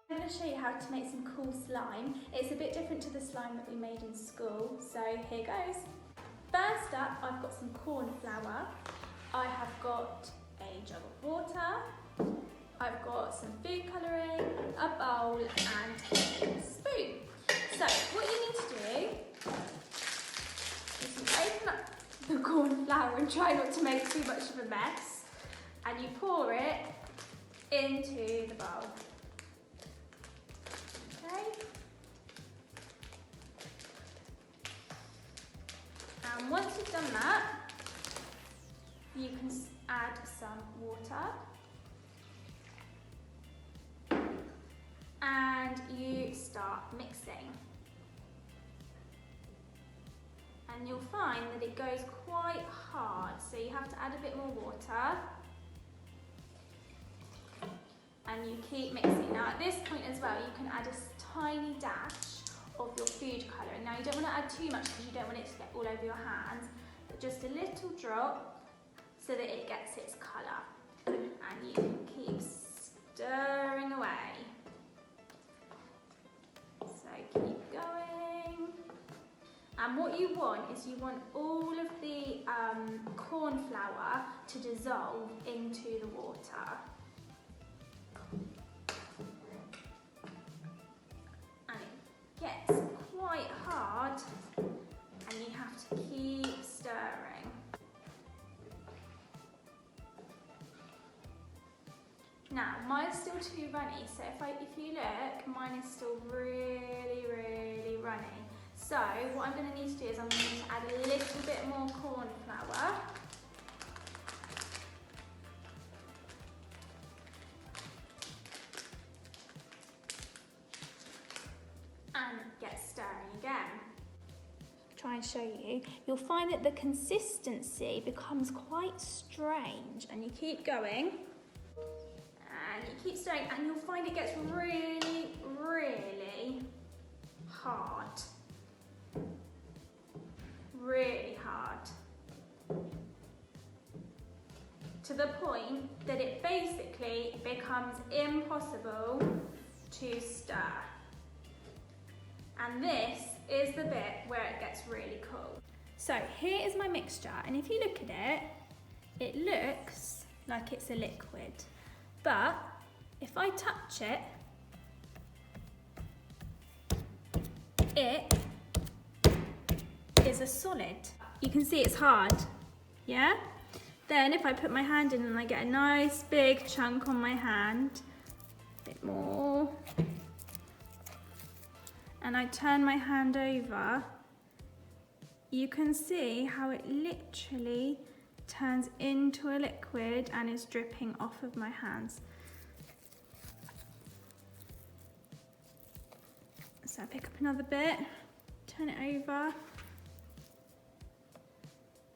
I'm going to show you how to make some cool slime. It's a bit different to the slime that we made in school, so here goes. First up, I've got some corn flour. I have got a jug of water. I've got some food colouring, a bowl and a spoon. So what you need to do is you open up the corn flour and try not to make too much of a mess, and you pour it into the bowl. Okay. And once you've done that, you can add some water. And you start mixing. And you'll find that it goes quite hard, so you have to add a bit more water. And you keep mixing. Now at this point as well, you can add a tiny dash of your food colouring. Now you don't want to add too much because you don't want it to get all over your hands, but just a little drop so that it gets its colour. And you can keep stirring away. So keep going. And what you want is you want all of the corn flour to dissolve into the water. And it gets quite hard and you have to keep stirring. Now, mine's still too runny, so if you look, mine is still really, really runny. So what I'm going to need to do is I'm going to need to add a little bit more corn flour. And get stirring again. Try and show you. You'll find that the consistency becomes quite strange, and you keep going. And you keep stirring, and you'll find it gets really, really hard. Really hard. To the point that it basically becomes impossible to stir. And this is the bit where it gets really cool. So here is my mixture, and if you look at it, it looks like it's a liquid. But if I touch it, it is a solid. You can see it's hard, yeah? Then if I put my hand in and I get a nice big chunk on my hand, a bit more, and I turn my hand over, you can see how it literally turns into a liquid and is dripping off of my hands. So I pick up another bit, turn it over,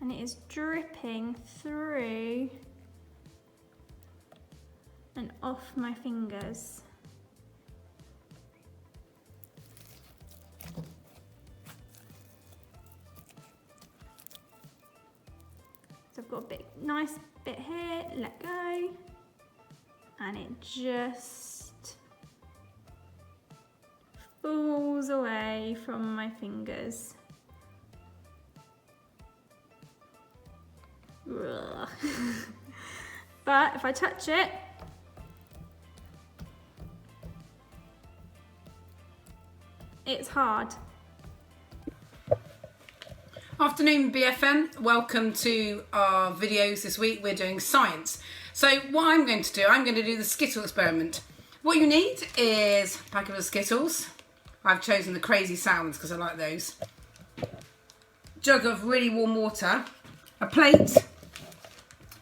and it is dripping through and off my fingers. So I've got a nice bit here, let go, and it just falls away from my fingers. But if I touch it, it's hard. Afternoon BFM, welcome to our videos this week. We're doing science. So what I'm going to do, I'm going to do the Skittle experiment. What you need is a packet of Skittles. I've chosen the crazy sounds because I like those. Jug of really warm water, a plate,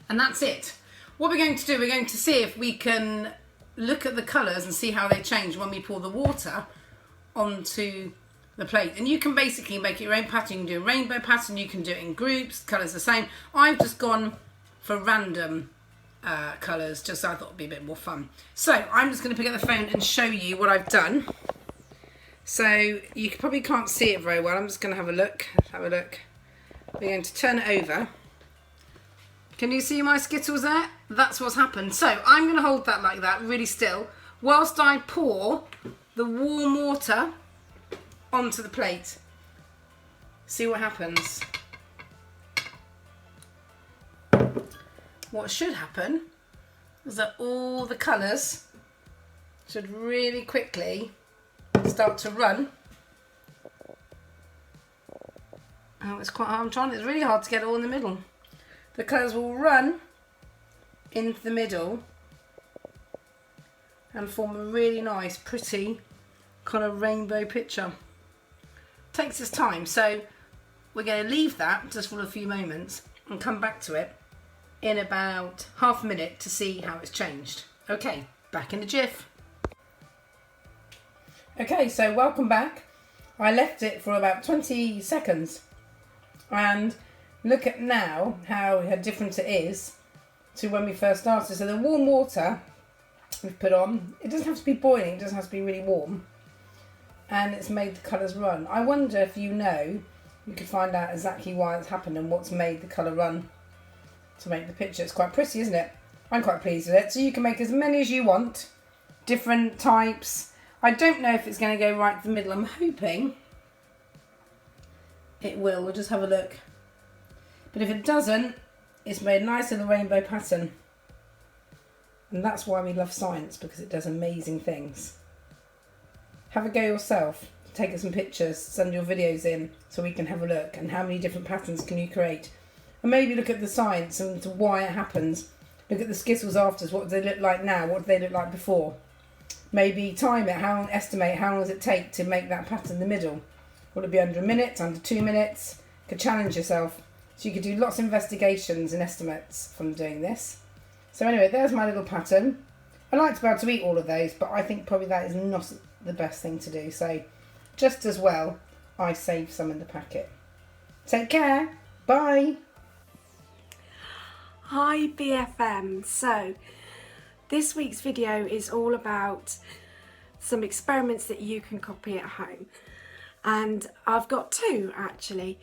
and that's it. What we're going to do, we're going to see if we can look at the colours and see how they change when we pour the water onto the plate. And you can basically make it your own pattern. You can do a rainbow pattern, you can do it in groups, colours the same. I've just gone for random colours, just so I thought it'd be a bit more fun. So I'm just going to pick up the phone and show you what I've done. So you probably can't see it very well. I'm just going to have a look. Let's have a look. We're going to turn it over. Can you see my Skittles there? That's what's happened. So I'm going to hold that like that, really still, whilst I pour the warm water onto the plate. See what happens. What should happen is that all the colours should really quickly start to run. Oh, it's quite hard. It's really hard to get it all in the middle. The colours will run into the middle and form a really nice, pretty kind of rainbow picture. Takes its time, so we're going to leave that just for a few moments and come back to it in about half a minute to see how it's changed. Okay, back in a jiff. Okay, so welcome back. I left it for about 20 seconds and look at now how different it is to when we first started. So the warm water we've put on, it doesn't have to be boiling, it just has to be really warm, and it's made the colours run. I wonder if you could find out exactly why it's happened and what's made the colour run to make the picture. It's quite pretty, isn't it? I'm quite pleased with it. So you can make as many as you want, different types. I don't know if it's going to go right to the middle. I'm hoping it will. We'll just have a look. But if it doesn't, it's made a nice little rainbow pattern. And that's why we love science, because it does amazing things. Have a go yourself. Take us some pictures, send your videos in so we can have a look, and how many different patterns can you create. And maybe look at the science and to why it happens. Look at the Skittles afters. What do they look like now? What do they look like before? Maybe time it. Estimate how long does it take to make that pattern in the middle? Will it be under a minute, under 2 minutes? You could challenge yourself. So you could do lots of investigations and estimates from doing this. So anyway, there's my little pattern. I like to be able to eat all of those, but I think probably that is not the best thing to do. So just as well, I save some in the packet. Take care. Bye. Hi BFM. So this week's video is all about some experiments that you can copy at home, and I've got two actually.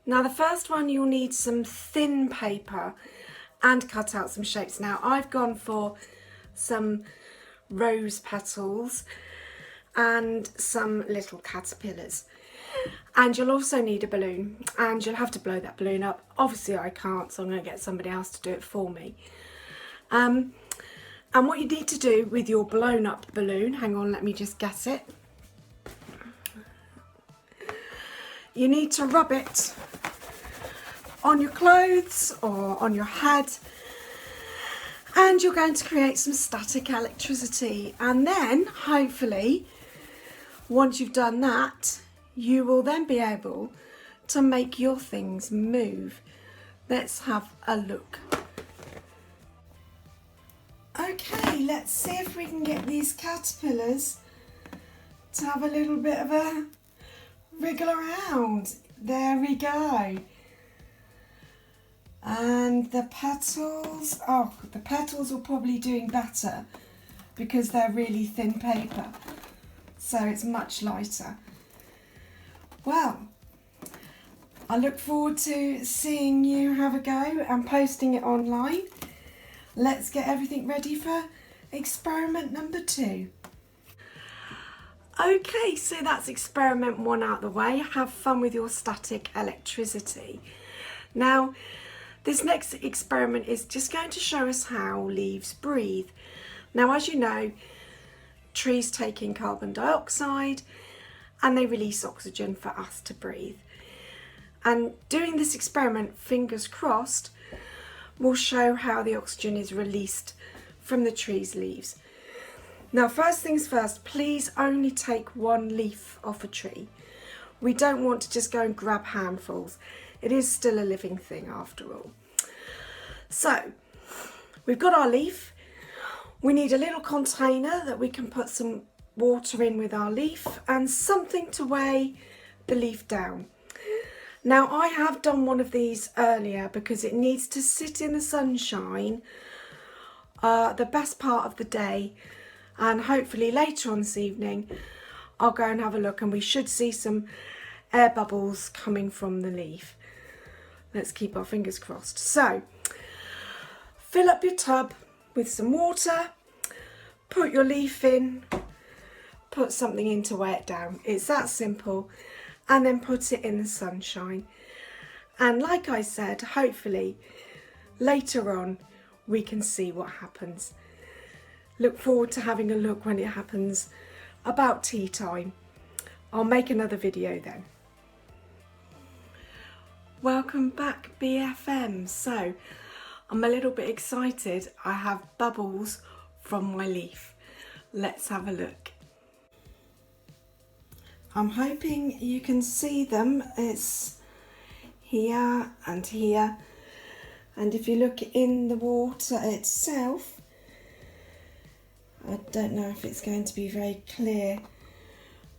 Now the first one, you'll need some thin paper and cut out some shapes. Now I've gone for some rose petals and some little caterpillars, and you'll also need a balloon, and you'll have to blow that balloon up. Obviously I can't, so I'm going to get somebody else to do it for me. And what you need to do with your blown up balloon, hang on, let me just get it. You need to rub it on your clothes or on your head, and you're going to create some static electricity, and then hopefully once you've done that, you will then be able to make your things move. Let's have a look. Okay, let's see if we can get these caterpillars to have a little bit of a wriggle around. There we go. And the petals, oh, the petals are probably doing better because they're really thin paper, so it's much lighter. Well, I look forward to seeing you have a go and posting it online. Let's get everything ready for experiment number 2. Okay, so that's experiment 1 out the way. Have fun with your static electricity. Now, this next experiment is just going to show us how leaves breathe. Now, as you know, trees take in carbon dioxide and they release oxygen for us to breathe. And doing this experiment, fingers crossed, will show how the oxygen is released from the tree's leaves. Now, first things first, please only take 1 leaf off a tree. We don't want to just go and grab handfuls. It is still a living thing after all. So, we've got our leaf. We need a little container that we can put some water in with our leaf and something to weigh the leaf down. Now, I have done one of these earlier because it needs to sit in the sunshine the best part of the day, and hopefully later on this evening I'll go and have a look and we should see some air bubbles coming from the leaf. Let's keep our fingers crossed. So, fill up your tub with some water, put your leaf in, put something in to weigh it down. It's that simple. And then put it in the sunshine. And like I said, hopefully later on we can see what happens. Look forward to having a look when it happens about tea time. I'll make another video then. Welcome back BFM. So I'm a little bit excited. I have bubbles from my leaf. Let's have a look. I'm hoping you can see them. It's here and here. And if you look in the water itself, I don't know if it's going to be very clear,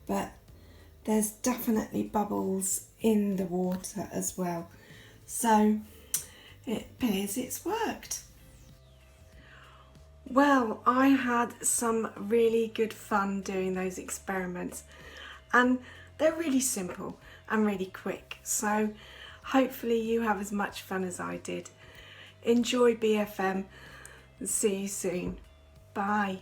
but there's definitely bubbles in the water as well. So it appears it's worked. Well, I had some really good fun doing those experiments, and they're really simple and really quick. So hopefully you have as much fun as I did. Enjoy BFM and see you soon. Bye.